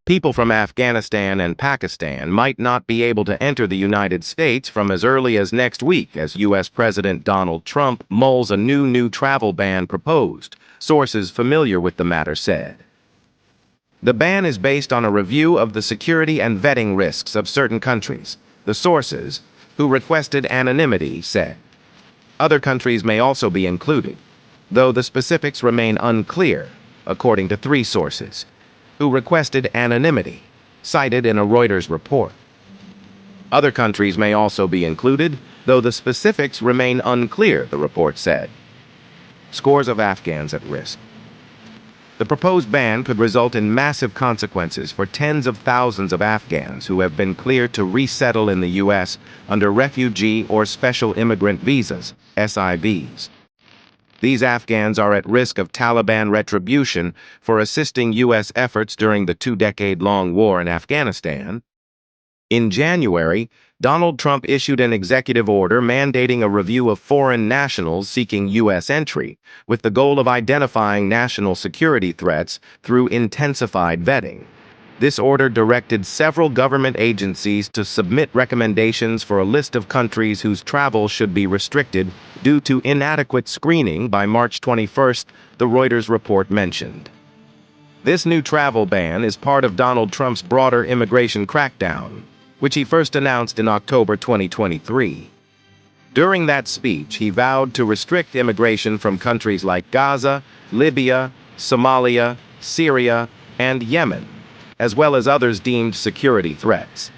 People from Afghanistan and Pakistan might not be able to enter the United States from as early as next week as U.S. President Donald Trump mulls a new travel ban proposed, sources familiar with the matter said. The ban is based on a review of the security and vetting risks of certain countries, the sources, who requested anonymity, said. Other countries may also be included, though the specifics remain unclear, according to three sources, who requested anonymity, cited in a Reuters report. Other countries may also be included, though the specifics remain unclear, the report said. Scores of Afghans at risk. The proposed ban could result in massive consequences for tens of thousands of Afghans who have been cleared to resettle in the U.S. under refugee or special immigrant visas, SIVs. These Afghans are at risk of Taliban retribution for assisting U.S. efforts during the two-decade-long war in Afghanistan. In January, Donald Trump issued an executive order mandating a review of foreign nationals seeking U.S. entry, with the goal of identifying national security threats through intensified vetting. This order directed several government agencies to submit recommendations for a list of countries whose travel should be restricted due to inadequate screening by March 21st, the Reuters report mentioned. This new travel ban is part of Donald Trump's broader immigration crackdown, which he first announced in October 2023. During that speech, he vowed to restrict immigration from countries like Gaza, Libya, Somalia, Syria, and Yemen, as well as others deemed security threats.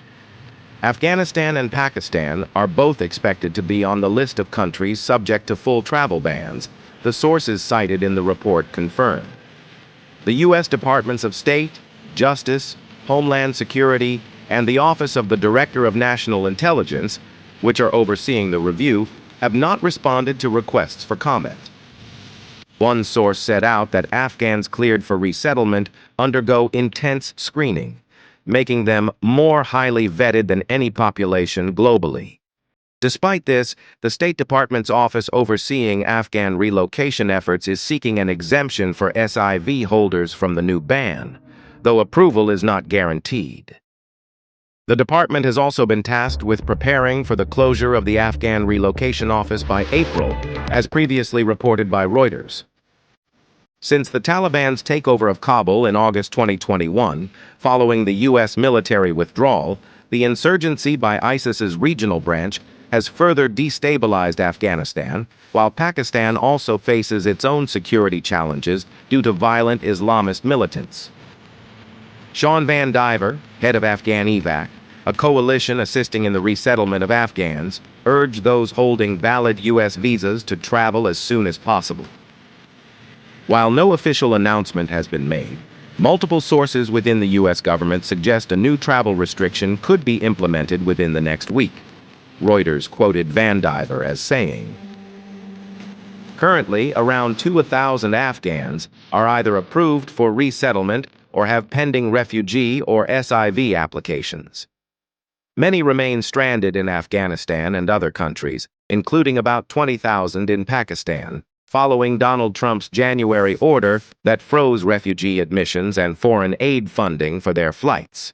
Afghanistan and Pakistan are both expected to be on the list of countries subject to full travel bans, the sources cited in the report confirmed. The U.S. Departments of State, Justice, Homeland Security, and the Office of the Director of National Intelligence, which are overseeing the review, have not responded to requests for comment. One source set out that Afghans cleared for resettlement undergo intense screening, making them more highly vetted than any population globally. Despite this, the State Department's office overseeing Afghan relocation efforts is seeking an exemption for SIV holders from the new ban, though approval is not guaranteed. The department has also been tasked with preparing for the closure of the Afghan relocation office by April, as previously reported by Reuters. Since the Taliban's takeover of Kabul in August 2021, following the U.S. military withdrawal, the insurgency by ISIS's regional branch has further destabilized Afghanistan, while Pakistan also faces its own security challenges due to violent Islamist militants. Sean Van Diver, head of Afghan EVAC, a coalition assisting in the resettlement of Afghans, urged those holding valid U.S. visas to travel as soon as possible. While no official announcement has been made, multiple sources within the U.S. government suggest a new travel restriction could be implemented within the next week. Reuters quoted Van Diver as saying, "Currently, around 2,000 Afghans are either approved for resettlement or have pending refugee or SIV applications. Many remain stranded in Afghanistan and other countries, including about 20,000 in Pakistan, following Donald Trump's January order that froze refugee admissions and foreign aid funding for their flights.